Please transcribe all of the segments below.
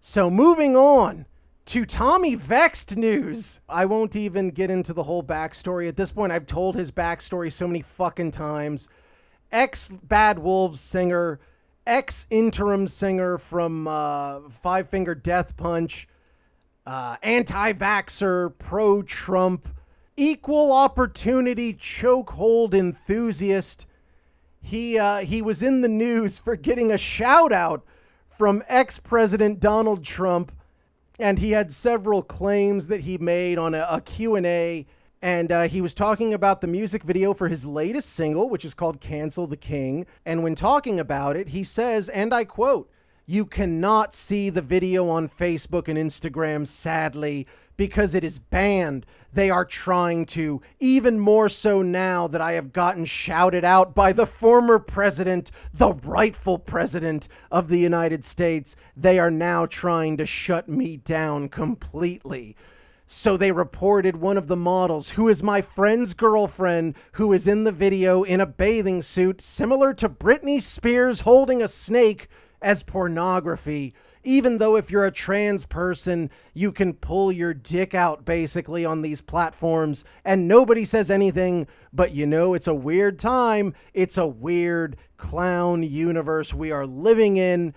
So moving on to Tommy VEXT news. I won't even get into the whole backstory. At this point, I've told his backstory so many fucking times. Ex-Bad Wolves singer, ex-interim singer from Five Finger Death Punch, anti-vaxxer, pro-Trump, equal opportunity chokehold enthusiast. He was in the news for getting a shout out from ex-President Donald Trump, and he had several claims that he made on a Q&A, and he was talking about the music video for his latest single, which is called Cancel the King. And when talking about it, he says, and I quote, "You cannot see the video on Facebook and Instagram, sadly, because it is banned. They are trying to, even more so now that I have gotten shouted out by the former president, the rightful president of the United States. They are now trying to shut me down completely." So they reported one of the models, who is my friend's girlfriend, who is in the video in a bathing suit similar to Britney Spears holding a snake, as pornography. Even though if you're a trans person, you can pull your dick out basically on these platforms and nobody says anything, but you know, it's a weird time. It's a weird clown universe we are living in.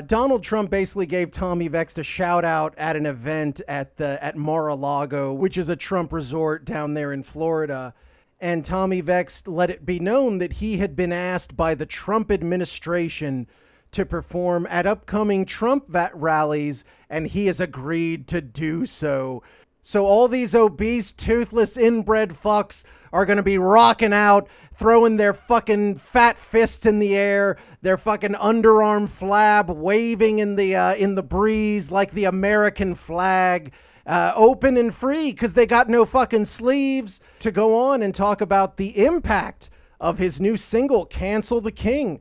Donald Trump basically gave Tommy VEXT a shout out at an event at Mar-a-Lago, which is a Trump resort down there in Florida. And Tommy VEXT let it be known that he had been asked by the Trump administration to perform at upcoming Trump rallies, and he has agreed to do so. So all these obese, toothless, inbred fucks are going to be rocking out, throwing their fucking fat fists in the air, their fucking underarm flab waving in the breeze like the American flag, open and free because they got no fucking sleeves, to go on and talk about the impact of his new single, Cancel the King.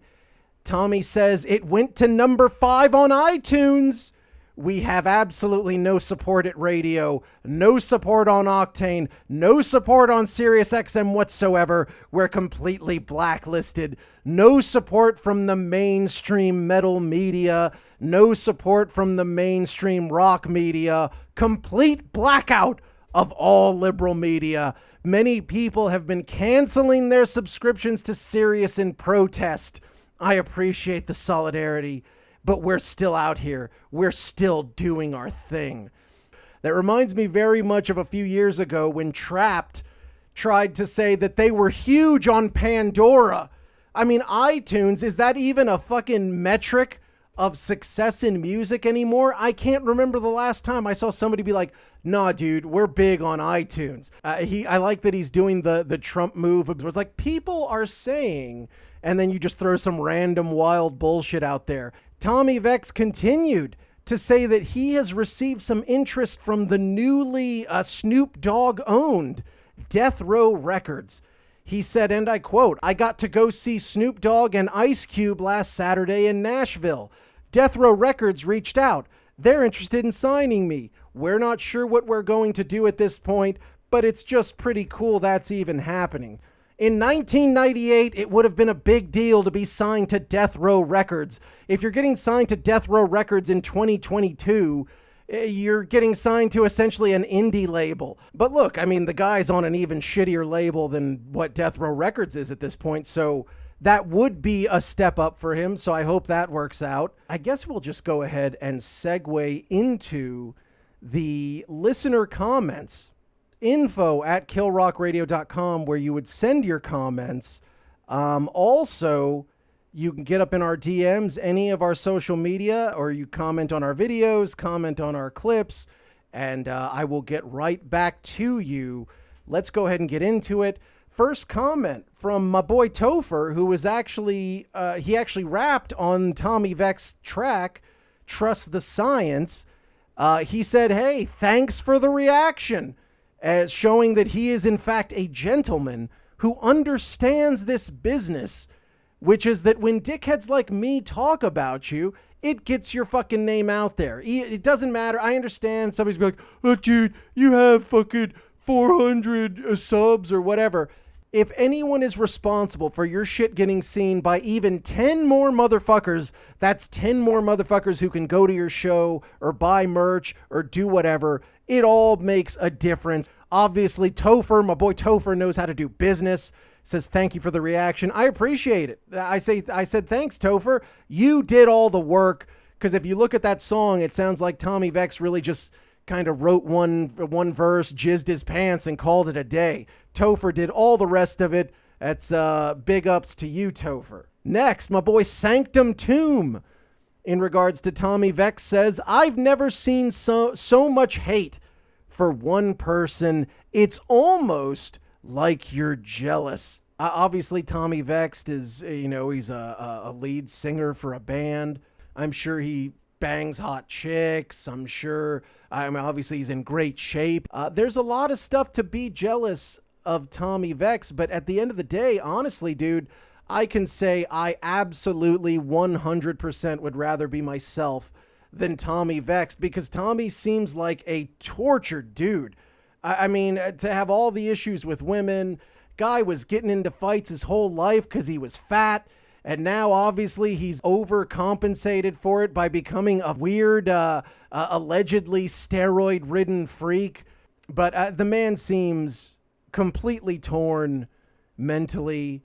Tommy says it went to number 5 on iTunes. We have absolutely no support at radio, no support on Octane, no support on SiriusXM whatsoever. We're completely blacklisted. No support from the mainstream metal media, no support from the mainstream rock media. Complete blackout of all liberal media. Many people have been canceling their subscriptions to Sirius in protest. I appreciate the solidarity, but we're still out here. We're still doing our thing. That reminds me very much of a few years ago when Trapt tried to say that they were huge on Pandora. I mean, iTunes, is that even a fucking metric of success in music anymore? I can't remember the last time I saw somebody be like, nah, dude, we're big on iTunes. I like that he's doing the Trump move. It was like, people are saying, and then you just throw some random wild bullshit out there. Tommy VEXT continued to say that he has received some interest from the newly Snoop Dogg owned Death Row Records. He said, and I quote, "I got to go see Snoop Dogg and Ice Cube last Saturday in Nashville. Death Row Records reached out. They're interested in signing me. We're not sure what we're going to do at this point, but it's just pretty cool that's even happening." In 1998, it would have been a big deal to be signed to Death Row Records. If you're getting signed to Death Row Records in 2022, you're getting signed to essentially an indie label. But look, I mean, the guy's on an even shittier label than what Death Row Records is at this point, so that would be a step up for him, so I hope that works out. I guess we'll just go ahead and segue into the listener comments. info@killrockradio.com, where you would send your comments. Also, you can get up in our DMs, any of our social media, or you comment on our videos, comment on our clips, and I will get right back to you. Let's go ahead and get into it. First comment from my boy Topher, who was actually, he actually rapped on Tommy VEXT's track, Trust the Science. He said, "Hey, thanks for the reaction," as showing that he is in fact a gentleman who understands this business, which is that when dickheads like me talk about you, it gets your fucking name out there. It doesn't matter. I understand somebody's be like, "Look, dude, you have fucking 400 subs or whatever." If anyone is responsible for your shit getting seen by even 10 more motherfuckers, that's 10 more motherfuckers who can go to your show or buy merch or do whatever. It all makes a difference. Obviously, Topher, my boy Topher, knows how to do business. Says thank you for the reaction. I appreciate it. I said thanks, Topher. You did all the work, because if you look at that song, it sounds like Tommy Vext really just kind of wrote one verse, jizzed his pants, and called it a day. Topher did all the rest of it. That's big ups to you, Topher. Next, my boy Sanctum Tomb, in regards to Tommy Vext, says, I've never seen so much hate for one person. It's almost like you're jealous. Obviously, Tommy Vext is, he's a lead singer for a band. I'm sure he bangs hot chicks. Obviously he's in great shape. There's a lot of stuff to be jealous of Tommy Vext, but at the end of the day, honestly, dude, I can say I absolutely 100% would rather be myself than Tommy Vext, because Tommy seems like a tortured dude. To have all the issues with women, guy was getting into fights his whole life because he was fat. And now, obviously, he's overcompensated for it by becoming a weird, allegedly steroid-ridden freak. But the man seems completely torn mentally.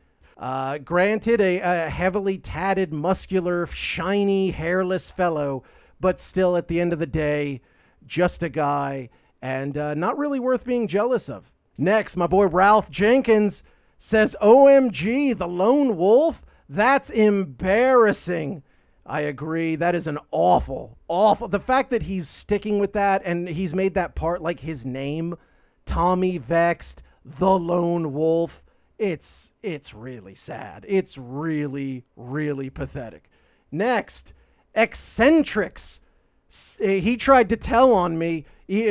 Granted, a heavily tatted, muscular, shiny, hairless fellow, but still, at the end of the day, just a guy, and not really worth being jealous of. Next, my boy Ralph Jenkins says, OMG, the lone wolf? That's embarrassing. I agree. That is an awful. The fact that he's sticking with that and he's made that part like his name, Tommy Vext, the lone wolf. It's really sad. It's really, really pathetic. Next, Eccentrics. He tried to tell on me,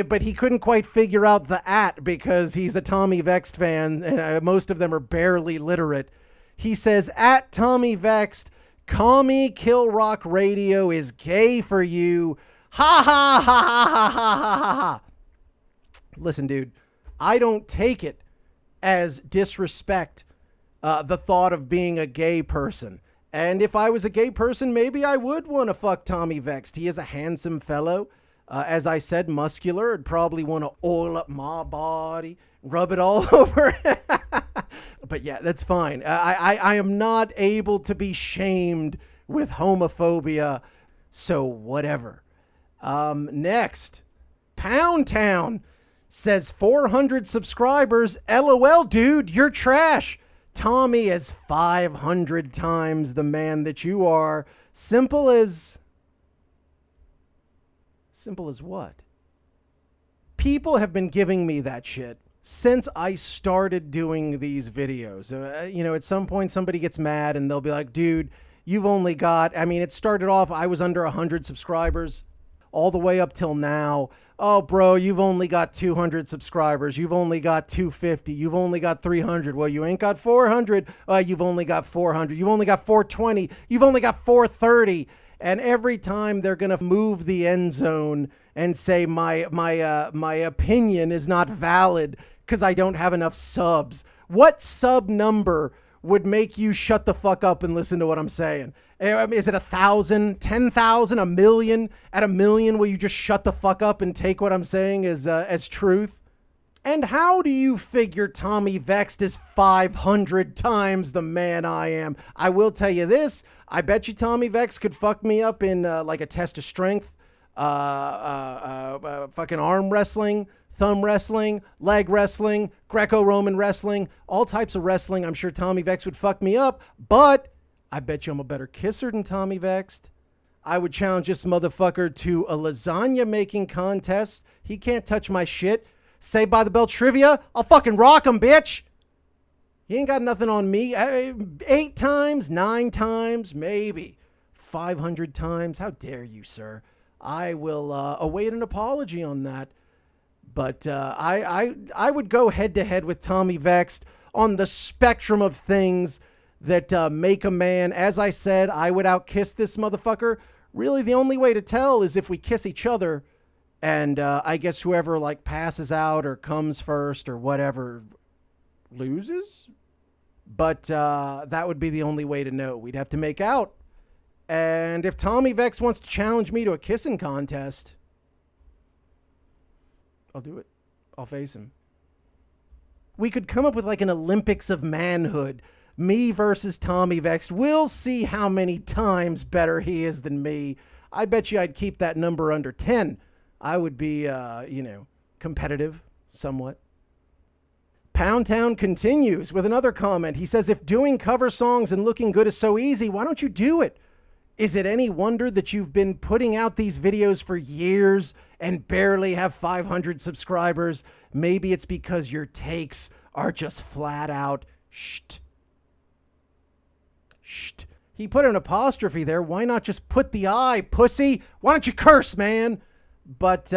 but he couldn't quite figure out the @ because he's a Tommy Vext fan, and most of them are barely literate. He says, at Tommy Vext, Commie Kill Rock Radio is gay for you. Ha ha ha ha ha ha ha ha. Listen, dude, I don't take it as disrespect, the thought of being a gay person. And if I was a gay person, maybe I would want to fuck Tommy Vext. He is a handsome fellow. As I said, muscular. I'd probably want to oil up my body, rub it all over. But yeah, that's fine. I am not able to be shamed with homophobia, so whatever. Next, Pound Town says 400 subscribers. LOL, dude, you're trash. Tommy is 500 times the man that you are. Simple as what? People have been giving me that shit since I started doing these videos. At some point somebody gets mad and they'll be like, dude, you've only got, it started off, I was under 100 subscribers all the way up till now. Oh, bro, you've only got 200 subscribers. You've only got 250. You've only got 300. Well, you ain't got 400. You've only got 400. You've only got 420. You've only got 430. And every time they're going to move the end zone and say my opinion is not valid because I don't have enough subs. What sub number would make you shut the fuck up and listen to what I'm saying? Is it 1,000, 10,000, 1 million? At 1 million, will you just shut the fuck up and take what I'm saying as truth? And how do you figure Tommy Vext is 500 times the man I am? I will tell you this. I bet you Tommy Vext could fuck me up in like a test of strength, fucking arm wrestling, thumb wrestling, leg wrestling, Greco-Roman wrestling, all types of wrestling. I'm sure Tommy Vext would fuck me up, but I bet you I'm a better kisser than Tommy Vext. I would challenge this motherfucker to a lasagna making contest. He can't touch my shit. Saved by the Bell trivia, I'll fucking rock him, bitch. He ain't got nothing on me. 8 times, 9 times, maybe 500 times. How dare you, sir? I will await an apology on that. But I would go head to head with Tommy Vext on the spectrum of things that make a man. As I said, I would outkiss this motherfucker. Really, the only way to tell is if we kiss each other. And I guess whoever like passes out or comes first or whatever loses. But that would be the only way to know. We'd have to make out. And if Tommy VEXT wants to challenge me to a kissing contest, I'll do it. I'll face him. We could come up with like an Olympics of manhood. Me versus Tommy VEXT. We'll see how many times better he is than me. I bet you I'd keep that number under 10. I would be, competitive somewhat. Pound Town continues with another comment. He says, if doing cover songs and looking good is so easy, why don't you do it? Is it any wonder that you've been putting out these videos for years and barely have 500 subscribers? Maybe it's because your takes are just flat out Shh. He put an apostrophe there. Why not just put the I, pussy? Why don't you curse, man? But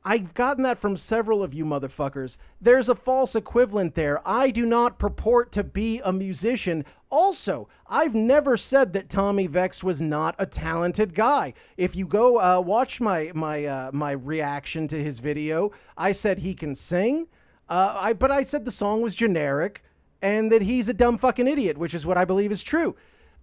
I've gotten that from several of you motherfuckers. There's a false equivalent there. I do not purport to be a musician. Also, I've never said that Tommy VEXT was not a talented guy. If you go watch my reaction to his video, I said he can sing, but I said the song was generic and that he's a dumb fucking idiot, which is what I believe is true.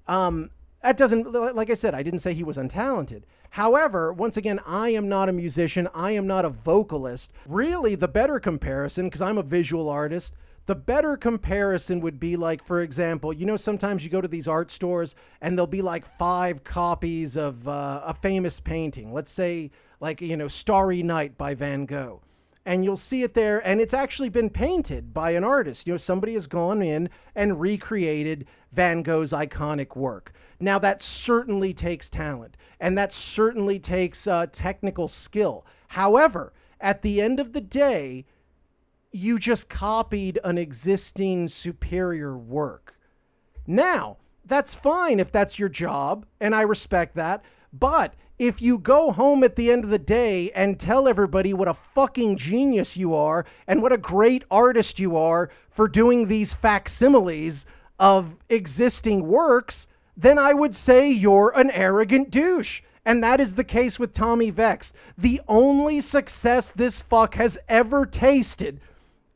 That doesn't, like I said, I didn't say he was untalented. However, once again, I am not a musician. I am not a vocalist. Really, the better comparison, because I'm a visual artist, the better comparison would be like, for example, sometimes you go to these art stores and there'll be like 5 copies of a famous painting. Let's say like, Starry Night by Van Gogh. And you'll see it there, and it's actually been painted by an artist. Somebody has gone in and recreated Van Gogh's iconic work. Now, that certainly takes talent, and that certainly takes technical skill. However, at the end of the day, you just copied an existing superior work. Now, that's fine if that's your job, and I respect that, but if you go home at the end of the day and tell everybody what a fucking genius you are and what a great artist you are for doing these facsimiles of existing works, then I would say you're an arrogant douche. And that is the case with Tommy VEXT. The only success this fuck has ever tasted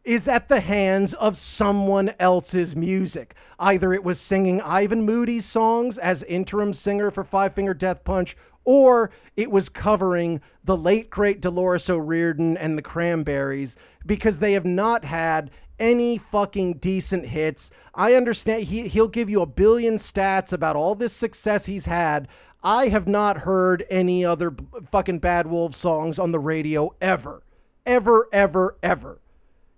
is at the hands of someone else's music. Either it was singing Ivan Moody's songs as interim singer for Five Finger Death Punch, or it was covering the late, great Dolores O'Riordan and the Cranberries, because they have not had any fucking decent hits. I understand he'll give you a billion stats about all this success he's had. I have not heard any other fucking Bad Wolves songs on the radio ever. Ever, ever, ever.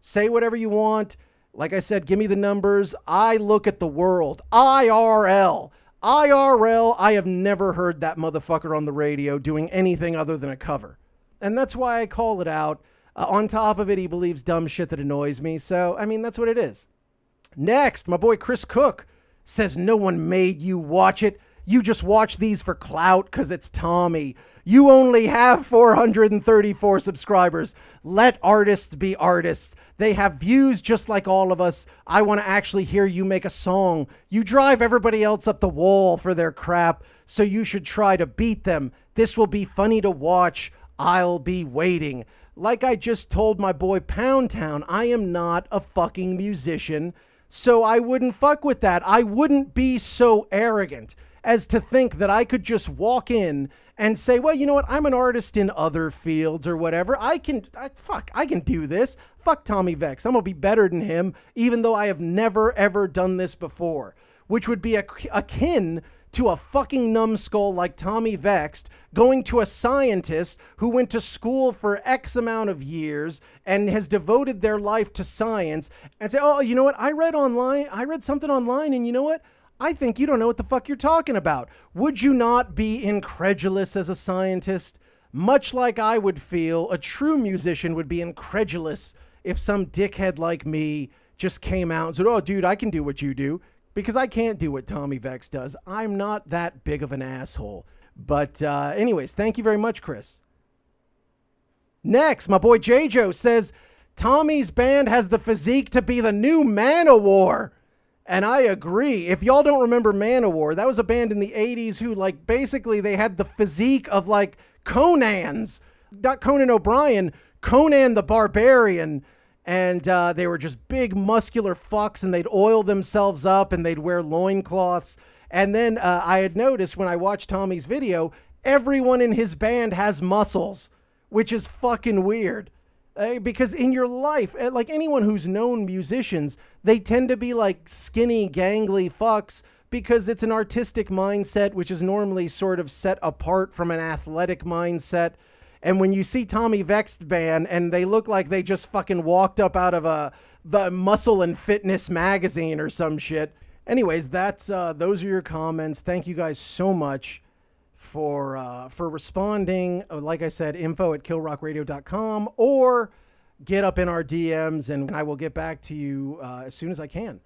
Say whatever you want. Like I said, give me the numbers. I look at the world. IRL, I have never heard that motherfucker on the radio doing anything other than a cover. And that's why I call it out. On top of it, he believes dumb shit that annoys me. So, that's what it is. Next, my boy Chris Cook says no one made you watch it. You just watch these for clout because it's Tommy. You only have 434 subscribers. Let artists be artists. They have views just like all of us. I want to actually hear you make a song. You drive everybody else up the wall for their crap, so you should try to beat them. This will be funny to watch. I'll be waiting. Like I just told my boy Pound Town, I am not a fucking musician, so I wouldn't fuck with that. I wouldn't be so arrogant as to think that I could just walk in and say, well, you know what? I'm an artist in other fields or whatever. I can do this. Fuck Tommy VEXT. I'm going to be better than him, even though I have never, ever done this before, which would be akin to a fucking numbskull like Tommy VEXT going to a scientist who went to school for X amount of years and has devoted their life to science and say, oh, you know what? I read something online, and you know what? I think you don't know what the fuck you're talking about. Would you not be incredulous as a scientist? Much like I would feel a true musician would be incredulous if some dickhead like me just came out and said, oh, dude, I can do what you do, because I can't do what Tommy VEXT does. I'm not that big of an asshole. But anyways, thank you very much, Chris. Next, my boy JJo says, Tommy's band has the physique to be the new Manowar. And I agree. If y'all don't remember Manowar, that was a band in the 80s who, like, basically they had the physique of, like, Conan's. Not Conan O'Brien, Conan the Barbarian. And they were just big muscular fucks, and they'd oil themselves up and they'd wear loincloths. And then I had noticed when I watched Tommy's video, everyone in his band has muscles, which is fucking weird. Because in your life, like anyone who's known musicians, they tend to be like skinny, gangly fucks because it's an artistic mindset, which is normally sort of set apart from an athletic mindset. And when you see Tommy VEXT band and they look like they just fucking walked up out of the Muscle and Fitness magazine or some shit. Anyways, those are your comments. Thank you guys so much for responding. Like I said, info@killrockradio.com, or get up in our DMs and I will get back to you as soon as I can.